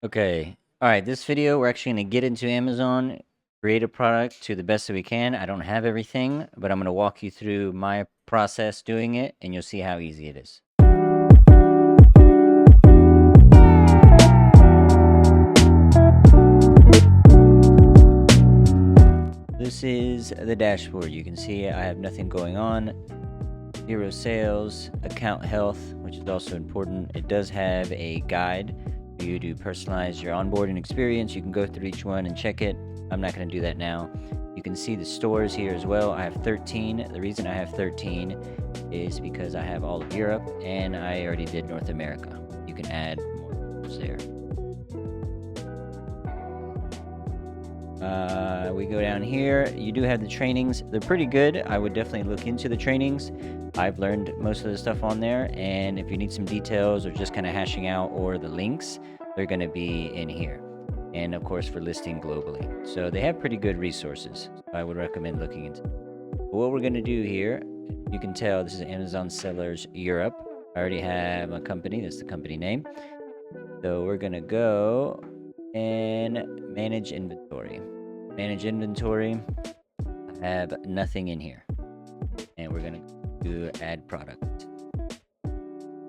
Okay. All right. This video, we're actually going to get into Amazon, create a product to the best that we can. I don't have everything, but I'm going to walk you through my process doing it, and you'll see how easy it is. This is the dashboard. You can see I have nothing going on, 0 sales, account health, which is also important. It does have a guide for you to personalize your onboarding experience. You can go through each one and check it. I'm not going to do that now. You can see the stores here as well. I have 13. The reason I have 13 is because I have all of Europe and I already did North America. You can add more there. We go down here. You do have the trainings. They're pretty good. I would definitely look into the trainings. I've learned most of the stuff on there, and if you need some details or just kind of hashing out or the links, they're going to be in here. And of course for listing globally. So they have pretty good resources. I would recommend looking into. What we're going to do here, you can tell this is Amazon Sellers Europe. I already have a company. That's the company name. So we're going to go and manage inventory. Manage inventory. I have nothing in here. And we're going to do add product.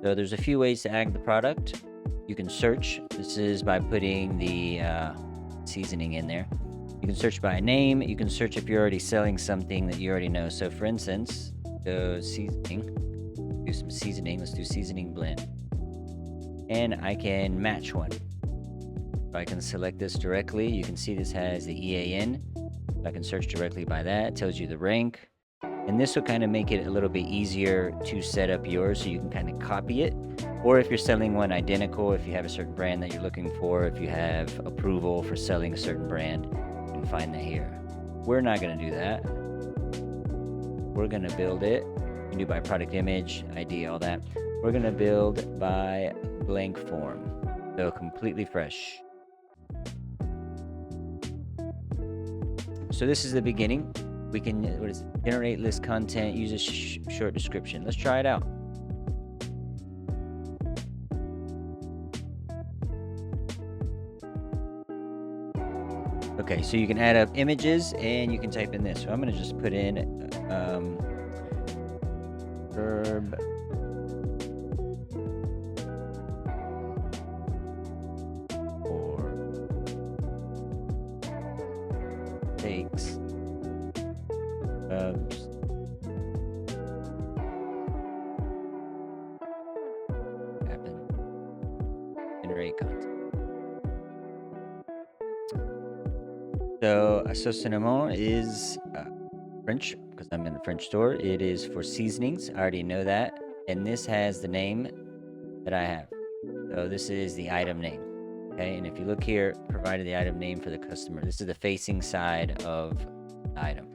So there's a few ways to add the product. You can search. This is by putting the seasoning in there. You can search by name. You can search if you're already selling something that you already know. So for instance, go seasoning. Do some seasoning. Let's do seasoning blend. And I can match one. So I can select this directly. You can see this has the EAN. I can search directly by that. It tells you the rank. And this will kind of make it a little bit easier to set up yours so you can kind of copy it. Or if you're selling one identical, if you have a certain brand that you're looking for, if you have approval for selling a certain brand, you can find that here. We're not going to do that. We're going to build it. You can do by product image, ID, all that. We're going to build by blank form. So completely fresh. So this is the beginning. We can generate list content, use a short description. Let's try it out. Okay, so you can add up images and you can type in this. So I'm going to just put in herb or steaks. Generate content. So, assaisonnement is French because I'm in a French store. It is for seasonings. I already know that. And this has the name that I have. So this is the item name. Okay, and if you look here, provided the item name for the customer. This is the facing side of the item.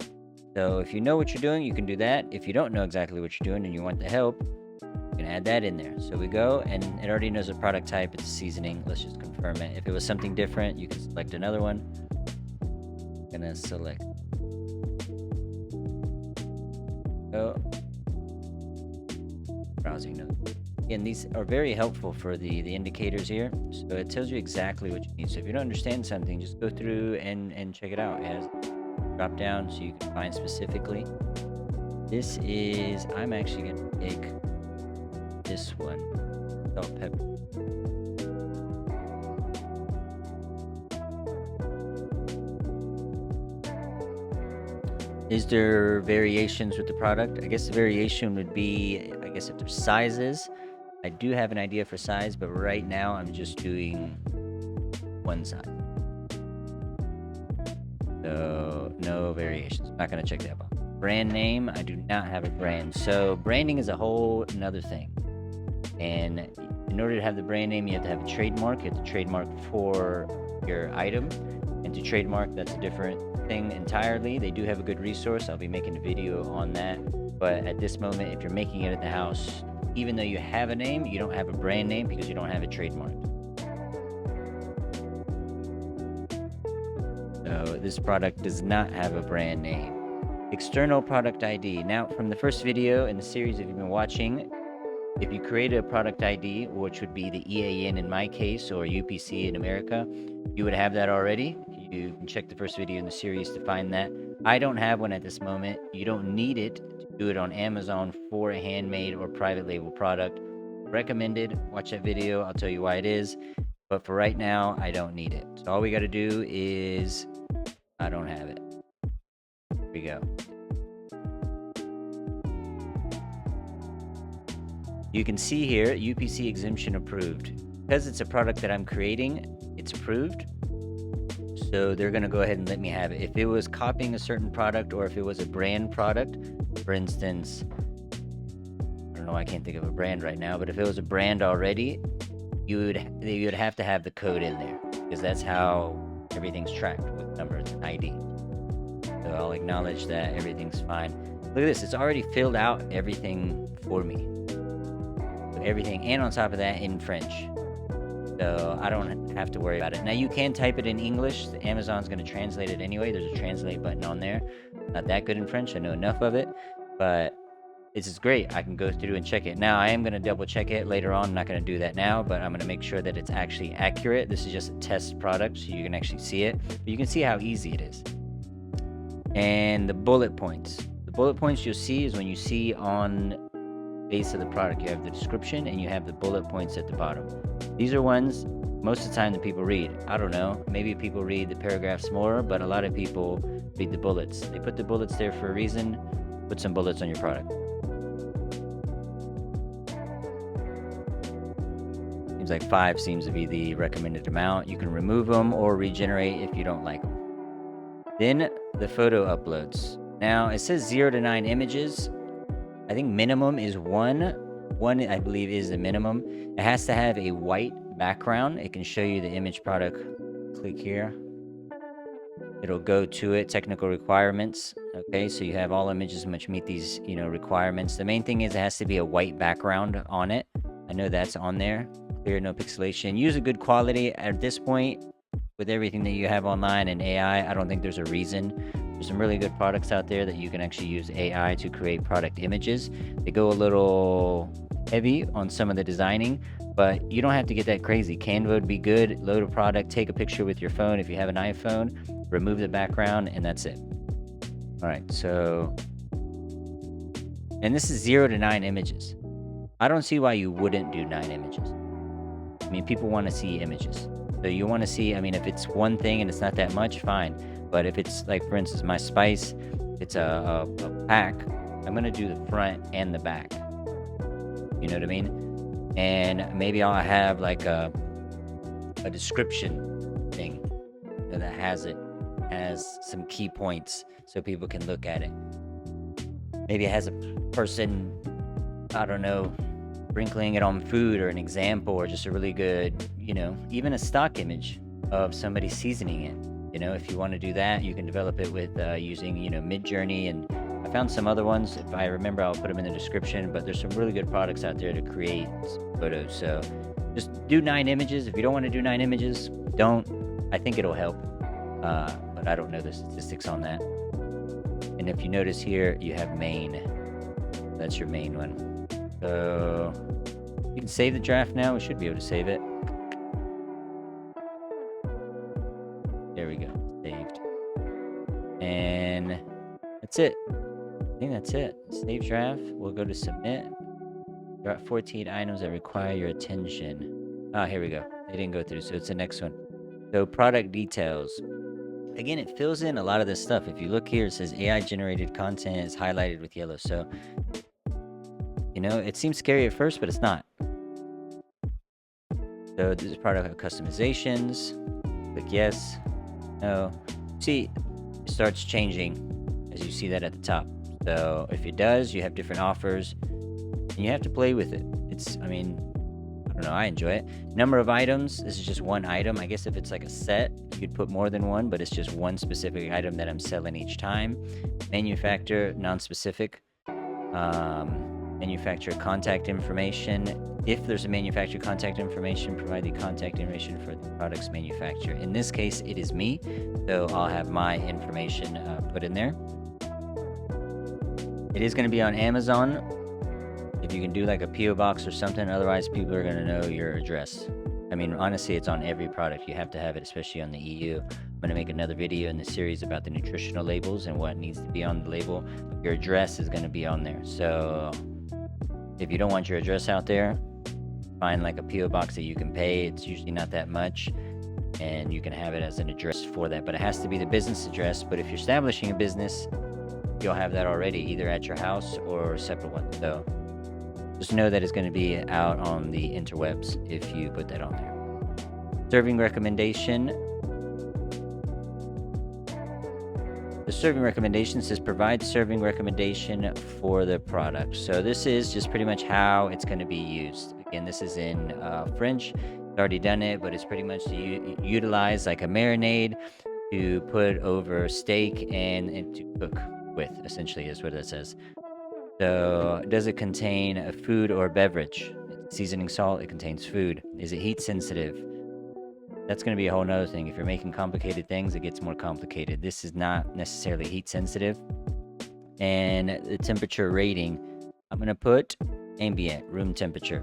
So if you know what you're doing, you can do that. If you don't know exactly what you're doing and you want the help, you can add that in there. So we go, and it already knows the product type. It's seasoning. Let's just confirm it. If it was something different, you can select another one. I'm gonna select. Go. Browsing notes. Again, these are very helpful for the indicators here. So it tells you exactly what you need. So if you don't understand something, just go through and check it out. It has drop down so you can find specifically. This is, I'm actually going to take this one, salt, pepper. Is there variations with the product? I guess the variation would be, I guess if there's sizes. I do have an idea for size, but right now I'm just doing one size. So no variations. I'm not going to check that box. Brand name, I do not have a brand. So branding is a whole another thing. And in order to have the brand name, you have to have a trademark. You have to trademark for your item. And to trademark, that's a different thing entirely. They do have a good resource. I'll be making a video on that. But at this moment, if you're making it at the house, even though you have a name, you don't have a brand name because you don't have it trademarked. So this product does not have a brand name. External product ID. Now, from the first video in the series, if you've been watching, If you create a product ID, which would be the EAN in my case, or UPC in America, you would have that already. You can check the first video in the series to find that. I don't have one at this moment. You don't need it to do it on Amazon for a handmade or private label product. Recommended. Watch that video. I'll tell you why it is. But for right now, I don't need it. So all we got to do is, I don't have it. Here we go. You can see here, UPC exemption approved. Because it's a product that I'm creating, it's approved. So they're going to go ahead and let me have it. If it was copying a certain product, or if it was a brand product, for instance, I don't know, I can't think of a brand right now, but if it was a brand already, you would have to have the code in there, because that's how everything's tracked with numbers and ID. So I'll acknowledge that everything's fine. Look at this, it's already filled out everything for me. Everything, and on top of that in French, so I don't have to worry about it. Now you can type it in English. Amazon's going to translate it anyway. There's a translate button on there. Not that good in French, I know enough of it, but this is great. I can go through and check it. Now I am going to double check it later on. I'm not going to do that now, but I'm going to make sure that it's actually accurate. This is just a test product, so you can actually see it, but you can see how easy it is. And the bullet points you'll see is when you see on base of the product, you have the description and you have the bullet points at the bottom. These are ones most of the time that people read. I don't know, maybe people read the paragraphs more, but a lot of people read the bullets. They put the bullets there for a reason. Put some bullets on your product. Seems like 5 seems to be the recommended amount. You can remove them or regenerate if you don't like them. Then the photo uploads. Now it says 0 to 9 images. I think minimum is 1. 1, I believe, is the minimum. It has to have a white background. It can show you the image product. Click here. It'll go to it. Technical requirements. Okay, so you have all images which meet these, requirements. The main thing is it has to be a white background on it. I know that's on there. Clear, no pixelation. Use a good quality. At this point, with everything that you have online and AI, I don't think there's a reason. There's some really good products out there that you can actually use AI to create product images. They go a little heavy on some of the designing, but you don't have to get that crazy. Canva would be good. Load a product, take a picture with your phone if you have an iPhone, remove the background, and that's it. All right, so, and this is 0 to 9 images. I don't see why you wouldn't do 9 images. I mean, people want to see images. So you want to see, if it's one thing and it's not that much, fine. But if it's like, for instance, my spice, it's a pack, I'm going to do the front and the back. You know what I mean? And maybe I'll have like a description thing that has some key points so people can look at it. Maybe it has a person, I don't know, sprinkling it on food, or an example, or just a really good, even a stock image of somebody seasoning it. If you want to do that, you can develop it with using, Midjourney, and I found some other ones. If I remember, I'll put them in the description, but there's some really good products out there to create photos. So just do 9 images. If you don't want to do 9 images, don't. I think it'll help, but I don't know the statistics on that. And if you notice here, you have main. That's your main one. So you can save the draft now. We should be able to save it. There we go. Saved. And that's it. I think that's it. Save draft. We'll go to submit. There are 14 items that require your attention. Ah, here we go. They didn't go through, so it's the next one. So product details. Again, it fills in a lot of this stuff. If you look here, it says AI generated content is highlighted with yellow. So, it seems scary at first, but it's not. So this is product customizations. Click yes. No. See, it starts changing as you see that at the top. So if it does, you have different offers and you have to play with it. I don't know, I enjoy it. Number of items, this is just one item. I guess if it's like a set, you'd put more than one, but it's just one specific item that I'm selling each time. Manufacturer, non-specific. Manufacturer contact information. If there's a manufacturer contact information, provide the contact information for the product's manufacturer. In this case, it is me, so I'll have my information put in there. It is going to be on Amazon. If you can do like a PO box or something, otherwise people are gonna know your address. I mean, honestly, it's on every product. You have to have it, especially on the EU. I'm gonna make another video in the series about the nutritional labels and what needs to be on the label. Your address is gonna be on there. So if you don't want your address out there, find like a PO box that you can pay. It's usually not that much, and you can have it as an address for that. But it has to be the business address. But if you're establishing a business, you'll have that already, either at your house or a separate one. So just know that it's going to be out on the interwebs if you put that on there. Serving recommendation. The serving recommendation says provide serving recommendation for the product. So this is just pretty much how it's going to be used. Again, this is in French. I've already done it, but it's pretty much to utilize like a marinade to put over steak and to cook with, essentially, is what it says. So does it contain a food or beverage? Seasoning salt, it contains food. Is it heat sensitive? That's going to be a whole nother thing. If you're making complicated things, it gets more complicated. This is not necessarily heat sensitive. And the temperature rating, I'm going to put ambient, room temperature.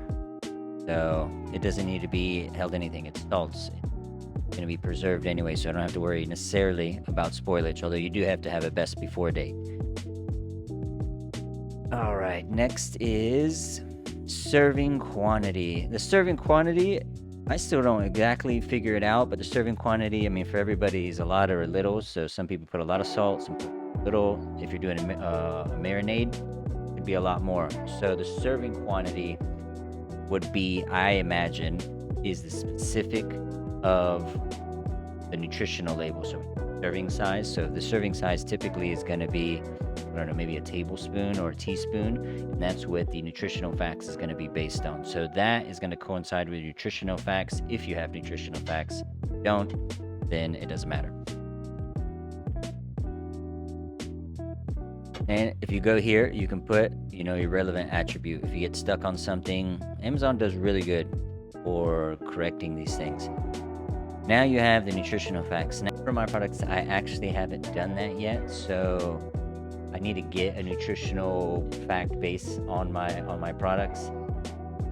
So it doesn't need to be held anything. It's salts. It's going to be preserved anyway, so I don't have to worry necessarily about spoilage, although you do have to have a best before date. All right, next is serving quantity. The serving quantity, I still don't exactly figure it out, but the serving quantity, I mean, for everybody is a lot or a little. So some people put a lot of salt, some put a little. If you're doing a marinade, it'd be a lot more. So the serving quantity would be, I imagine, is the specific of the nutritional label. So serving size. So the serving size typically is going to be, I don't know, maybe a tablespoon or a teaspoon, and that's what the nutritional facts is going to be based on. So that is going to coincide with nutritional facts. If you have nutritional facts, if you don't, then it doesn't matter. And if you go here, you can put, your relevant attribute. If you get stuck on something, Amazon does really good for correcting these things. Now you have the nutritional facts. Now for my products, I actually haven't done that yet, so I need to get a nutritional fact base on my products.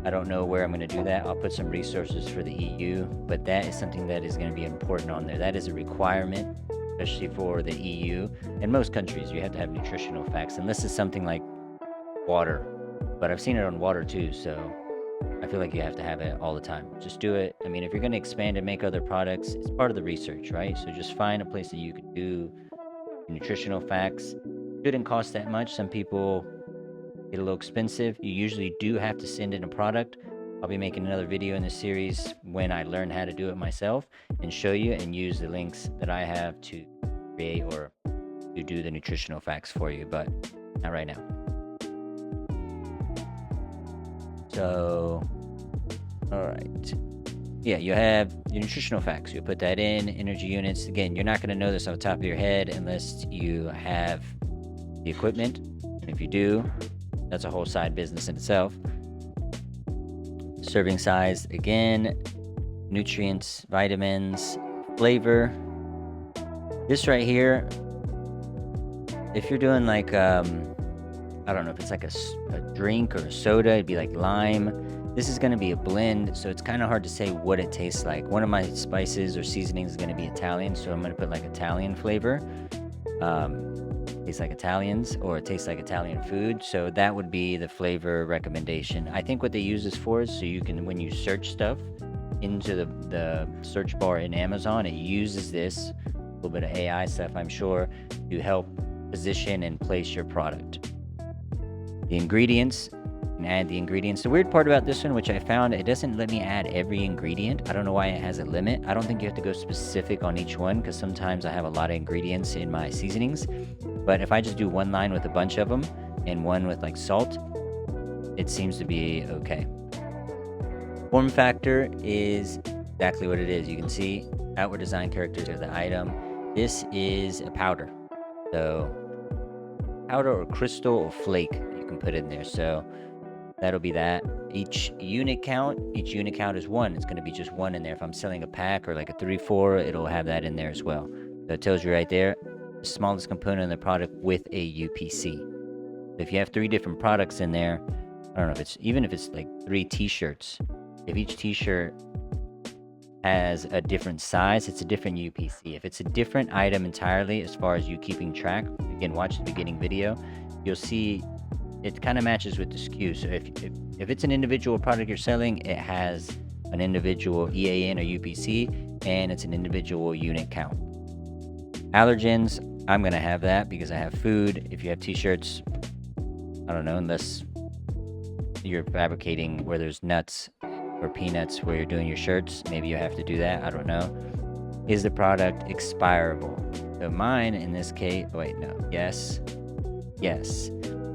I don't know where I'm going to do that. I'll put some resources for the EU, but that is something that is going to be important on there. That is a requirement, especially for the EU. In most countries, you have to have nutritional facts, unless it's something like water. But I've seen it on water too, so I feel like you have to have it all the time. Just do it. I mean, if you're going to expand and make other products, it's part of the research, right? So just find a place that you can do nutritional facts. Shouldn't cost that much. Some people get a little expensive. You usually do have to send in a product. I'll be making another video in this series when I learn how to do it myself and show you and use the links that I have to create or to do the nutritional facts for you, but not right now. So, all right. Yeah, you have your nutritional facts. You put that in, energy units. Again, you're not going to know this off the top of your head unless you have the equipment. And if you do, that's a whole side business in itself. Serving size, again, nutrients, vitamins, flavor. This right here, if you're doing like, I don't know if it's like a drink or a soda, it'd be like lime. This is going to be a blend, so it's kind of hard to say what it tastes like. One of my spices or seasonings is going to be Italian, so I'm going to put like Italian flavor. Tastes like Italians, or it tastes like Italian food. So that would be the flavor recommendation. I think what they use this for is so you can, when you search stuff into the search bar in Amazon, it uses this, a little bit of AI stuff, I'm sure, to help position and place your product. The ingredients, you can add the ingredients. The weird part about this one, which I found, it doesn't let me add every ingredient. I don't know why it has a limit. I don't think you have to go specific on each one, because sometimes I have a lot of ingredients in my seasonings. But if I just do one line with a bunch of them and one with like salt, it seems to be okay. Form factor is exactly what it is. You can see outward design characters of the item. This is a powder. So powder or crystal or flake you can put in there. So that'll be that. Each unit count is 1. It's going to be just 1 in there. If I'm selling a pack or like a 3-4, it'll have that in there as well. So it tells you right there, the smallest component of the product with a UPC. So if you have 3 different products in there, I don't know if it's, even if it's like 3 t-shirts, if each t-shirt has a different size, it's a different UPC. If it's a different item entirely, as far as you keeping track, again, watch the beginning video, you'll see it kind of matches with the SKU. So if it's an individual product you're selling, it has an individual EAN or UPC, and it's an individual unit count. Allergens, I'm gonna have that because I have food. If you have t-shirts, I don't know, unless you're fabricating where there's nuts or peanuts where you're doing your shirts, maybe you have to do that, I don't know. Is the product expirable? So mine in this case, wait, no, yes,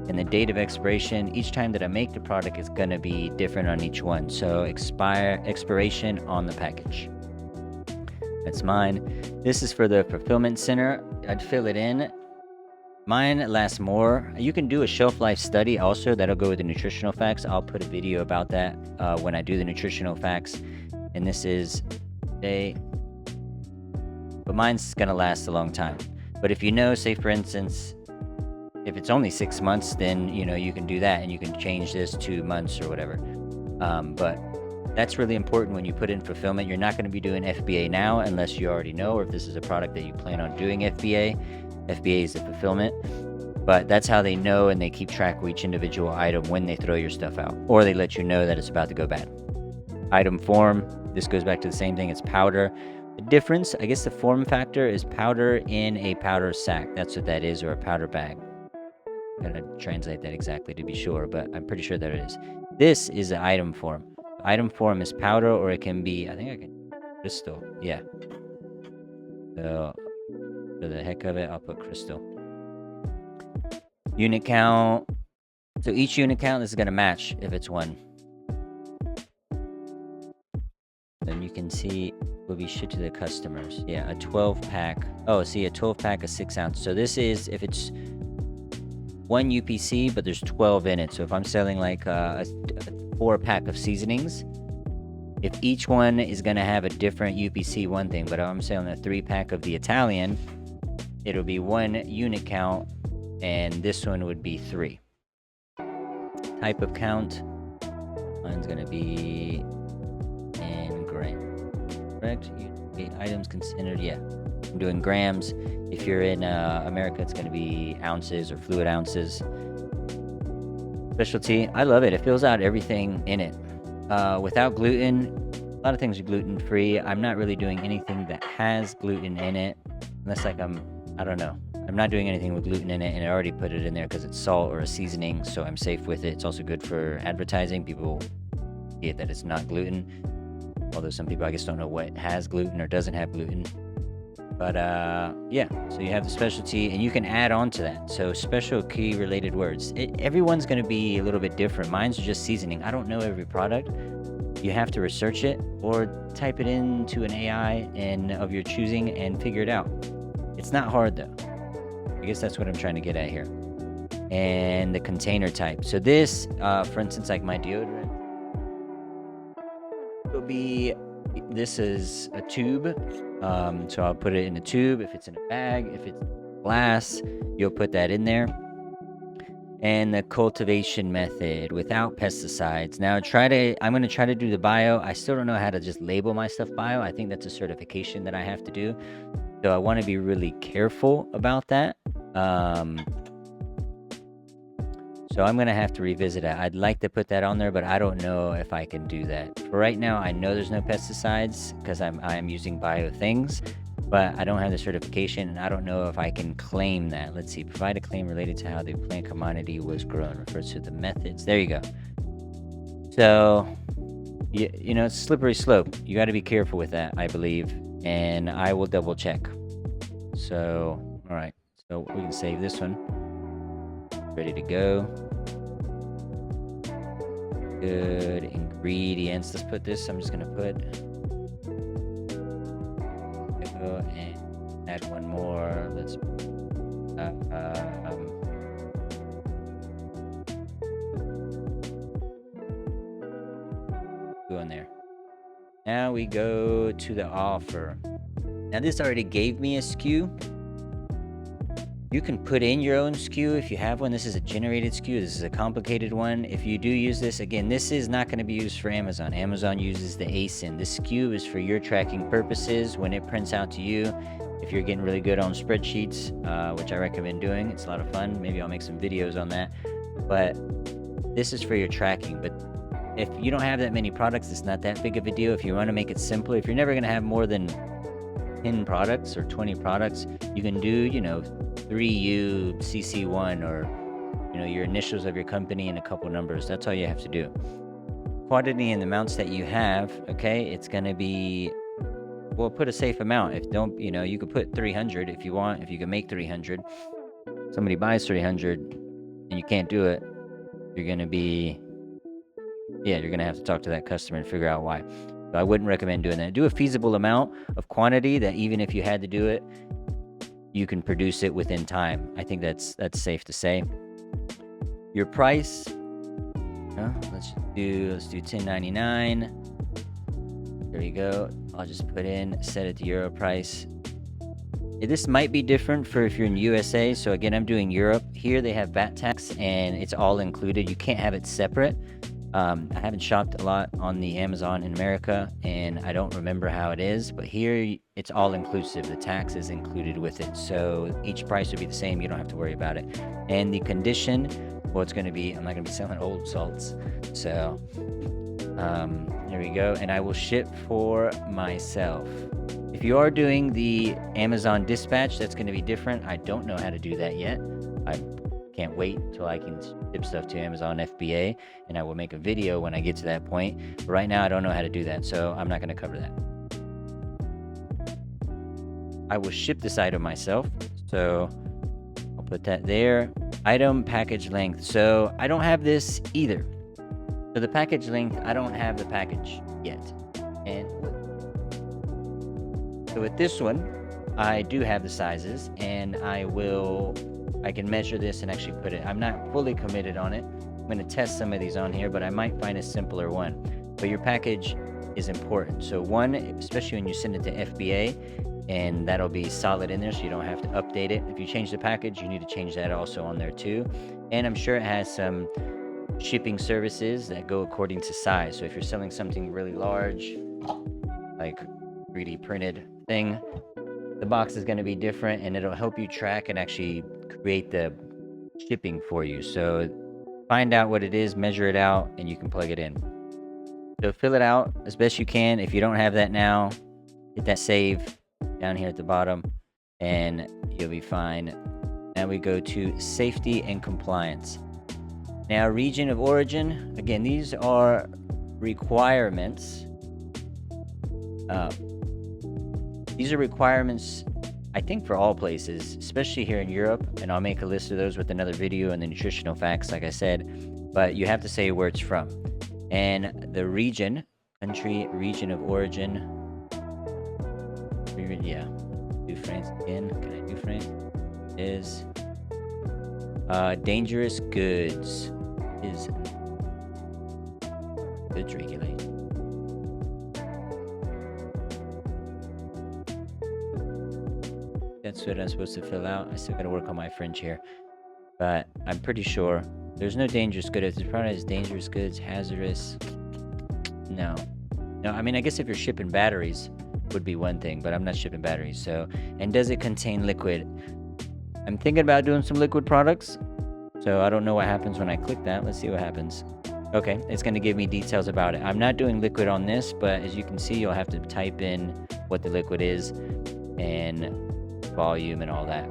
and the date of expiration, each time that I make the product is gonna be different on each one. So expiration on the package. That's mine. This is for the fulfillment center. I'd fill it in. Mine lasts more. You can do a shelf life study also. That'll go with the nutritional facts. I'll put a video about that when I do the nutritional facts. And this is day. But mine's gonna last a long time. But if you know, say for instance, if it's only 6 months, then you can do that and you can change this 2 months or whatever. But that's really important when you put in fulfillment. You're not going to be doing FBA now unless you already know, or if this is a product that you plan on doing FBA. FBA is the fulfillment, but that's how they know, and they keep track of each individual item when they throw your stuff out, or they let you know that it's about to go bad. Item form, this goes back to the same thing. It's powder. The difference, I guess the form factor is powder in a powder sack. That's what that is, or a powder bag. I'm going to translate that exactly to be sure, but I'm pretty sure that it is. This is the item form. Item form is powder, or it can be, I think I can, crystal. Yeah. So, for the heck of it, I'll put crystal. Unit count. So each unit count, this is going to match if it's 1. Then you can see will be shipped to the customers. Yeah, a 12 pack. Oh, see, a 12 pack of 6 ounce. So this is if it's 1 UPC, but there's 12 in it. So if I'm selling like a 4 pack of seasonings, if each one is going to have a different UPC, one thing, but if I'm selling a 3 pack of the Italian, it'll be 1 unit count, and this one would be 3. Type of count, mine's going to be in gram. Correct? Items considered, yeah. I'm doing grams. If you're in America, it's going to be ounces or fluid ounces. Specialty, I love it. It fills out everything in it. Without gluten, a lot of things are gluten-free. I'm not really doing anything that has gluten in it, unless like I don't know. I'm not doing anything with gluten in it, and I already put it in there because it's salt or a seasoning, so I'm safe with it. It's also good for advertising. People see it that it's not gluten, although some people, I guess, don't know what has gluten or doesn't have gluten. But yeah, so you have the specialty, and you can add on to that. So special key related words. Everyone's going to be a little bit different. Mine's just seasoning. I don't know every product. You have to research it or type it into an AI of your choosing and figure it out. It's not hard though. I guess that's what I'm trying to get at here. And the container type. So this, for instance, like my deodorant, will be, this is a tube. So I'll put it in a tube. If it's in a bag, if it's glass, you'll put that in there. And the cultivation method without pesticides. Now I'm going to try to do the bio. I still don't know how to just label my stuff bio. I think that's a certification that I have to do. So I want to be really careful about that. So I'm going to have to revisit it. I'd like to put that on there, but I don't know if I can do that. For right now, I know there's no pesticides because I'm using bio things, but I don't have the certification, and I don't know if I can claim that. Let's see. Provide a claim related to how the plant commodity was grown. Refers to the methods. There you go. So, it's a slippery slope. You got to be careful with that, I believe, and I will double check. So, all right. So we can save this one. Ready to go. Good ingredients. Let's put this. I'm just gonna put. Go and add one more. Let's. Go in there. Now we go to the offer. Now this already gave me a SKU. You can put in your own SKU if you have one. This is a generated SKU. This is a complicated one. If you do use this, again, this is not going to be used for Amazon. Amazon uses the ASIN. This SKU is for your tracking purposes when it prints out to you. If you're getting really good on spreadsheets, which I recommend doing, it's a lot of fun. Maybe I'll make some videos on that. But this is for your tracking. But if you don't have that many products, it's not that big of a deal. If you want to make it simpler, if you're never going to have more than 10 products or 20 products, you can do, 3U CC1 or, your initials of your company and a couple numbers. That's all you have to do. Quantity and the amounts that you have, okay, it's going to be, well, put a safe amount. If don't, you could put 300 if you want. If you can make 300, somebody buys 300 and you can't do it, you're going to be, you're going to have to talk to that customer and figure out why. So I wouldn't recommend doing that. Do a feasible amount of quantity that even if you had to do it, you can produce it within time. I think that's safe to say. Your price, let's do $10.99. There you go. I'll just put in, set it to Euro price. This might be different for if you're in USA. So again, I'm doing Europe. Here they have VAT tax and it's all included. You can't have it separate. I haven't shopped a lot on the Amazon in America, and I don't remember how it is, but here it's all inclusive. The tax is included with it, so each price will be the same. You don't have to worry about it. And the condition, well, it's going to be, I'm not going to be selling old salts, so there we go. And I will ship for myself. If you are doing the Amazon dispatch, that's going to be different. I don't know how to do that yet. I can't wait till I can ship stuff to Amazon FBA, and I will make a video when I get to that point. But right now, I don't know how to do that, so I'm not going to cover that. I will ship this item myself, so I'll put that there. Item package length. So I don't have this either. So the package length, I don't have the package yet. And so with this one, I do have the sizes, and I can measure this and actually put it. I'm not fully committed on it. I'm going to test some of these on here, but I might find a simpler one. But your package is important. So one, especially when you send it to FBA, and that'll be solid in there, so you don't have to update it. If you change the package, you need to change that also on there too. And I'm sure it has some shipping services that go according to size. So if you're selling something really large, like 3D printed thing, the box is going to be different, and it'll help you track and actually create the shipping for you. So find out what it is, measure it out, and you can plug it in. So fill it out as best you can. If you don't have that now, hit that save down here at the bottom, and you'll be fine. Now we go to safety and compliance. Now, region of origin. Again, these are requirements. These are requirements, I think, for all places, especially here in Europe, and I'll make a list of those with another video and the nutritional facts, like I said, but you have to say where it's from. And the region, country, region of origin, do France again, can I do France? Is dangerous goods is goods regulation. That's what I'm supposed to fill out. I still gotta work on my French here, but I'm pretty sure there's no dangerous good. If the product is dangerous goods, hazardous, no. I mean, I guess if you're shipping batteries would be one thing, but I'm not shipping batteries. So, and does it contain liquid? I'm thinking about doing some liquid products, so I don't know what happens when I click that. Let's see what happens. Okay, it's going to give me details about it. I'm not doing liquid on this, but as you can see, you'll have to type in what the liquid is and volume and all that,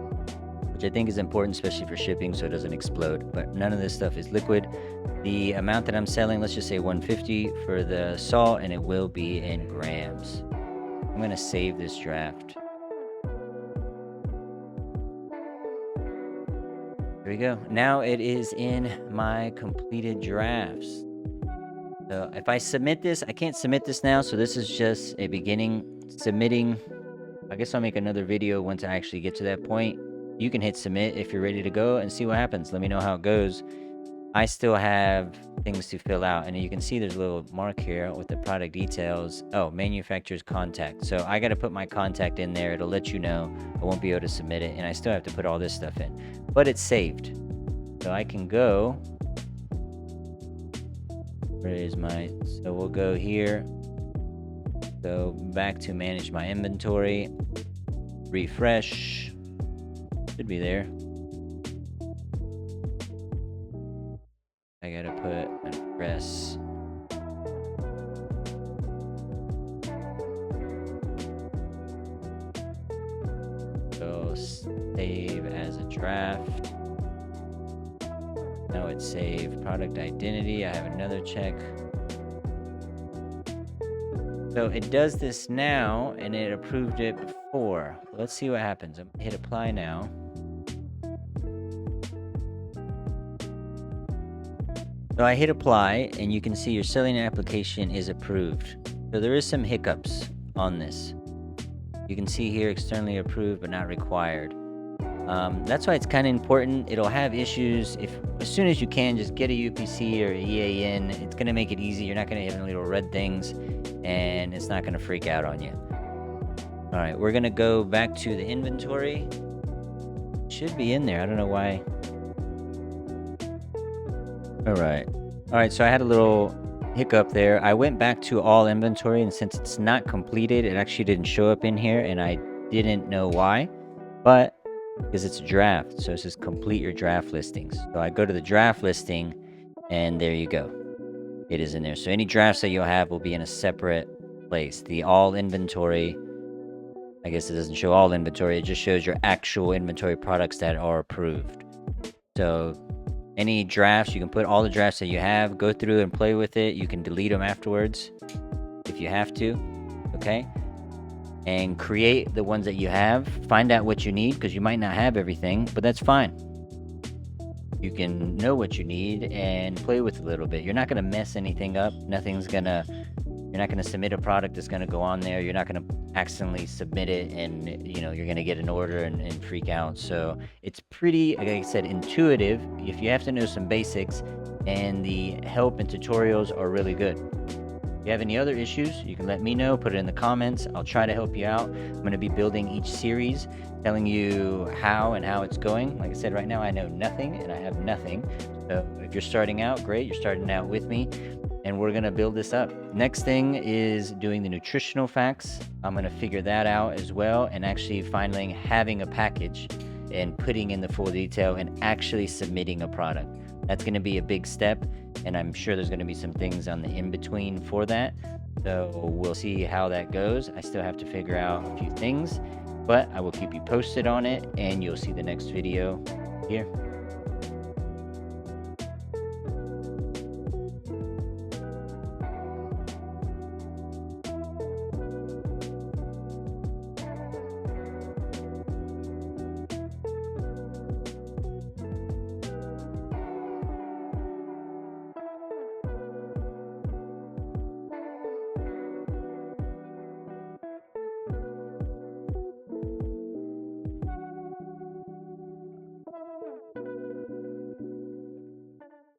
which I think is important, especially for shipping, so it doesn't explode. But none of this stuff is liquid. The amount that I'm selling, let's just say 150 for the salt, and it will be in grams. I'm going to save this draft. There we go. Now it is in my completed drafts. So if I submit this, I can't submit this now, so this is just a beginning submitting. I guess I'll make another video once I actually get to that point. You can hit submit if you're ready to go and see what happens. Let me know how it goes. I still have things to fill out, and you can see there's a little mark here with the product details. Oh, manufacturer's contact. So I got to put my contact in there. It'll let you know. I won't be able to submit it, and I still have to put all this stuff in, but it's saved. So I can go. Where is my? So we'll go here. Go back to manage my inventory. Refresh. Should be there. I gotta put an address. So save as a draft. Now it's saved. Product identity. I have another check. So it does this now, and it approved it before. Let's see what happens. I'm gonna hit apply now. So I hit apply, and you can see your selling application is approved. So there is some hiccups on this. You can see here externally approved but not required. That's why it's kind of important. It'll have issues. If as soon as you can, just get a UPC or EAN. It's gonna make it easy. You're not gonna have any little red things, and it's not gonna freak out on you. All right, we're gonna go back to the inventory. Should be in there. I don't know why. All right, so I had a little hiccup there. I went back to all inventory, and since it's not completed, it actually didn't show up in here, and I didn't know why, but because it's a draft, so it says complete your draft listings. So I go to the draft listing, and there you go. It is in there. So any drafts that you'll have will be in a separate place. The all inventory, I guess it doesn't show all inventory, it just shows your actual inventory products that are approved. So any drafts, you can put all the drafts that you have, go through and play with it. You can delete them afterwards if you have to, okay? And create the ones that you have. Find out what you need, because you might not have everything, but that's fine. You can know what you need and play with it a little bit. You're not going to mess anything up. You're not going to submit a product that's going to go on there. You're not going to accidentally submit it, and you're going to get an order and freak out. So it's pretty, like I said, intuitive. If you have to know some basics, and the help and tutorials are really good. If you have any other issues, you can let me know. Put it in the comments. I'll try to help you out. I'm going to be building each series, telling you how it's going. Like I said, right now I know nothing, and I have nothing. So if you're starting out, great. You're starting out with me, and we're going to build this up. Next thing is doing the nutritional facts. I'm going to figure that out as well, and actually finally having a package and putting in the full detail and actually submitting a product. That's going to be a big step, and I'm sure there's going to be some things on the in-between for that. So we'll see how that goes. I still have to figure out a few things, but I will keep you posted on it, and you'll see the next video here.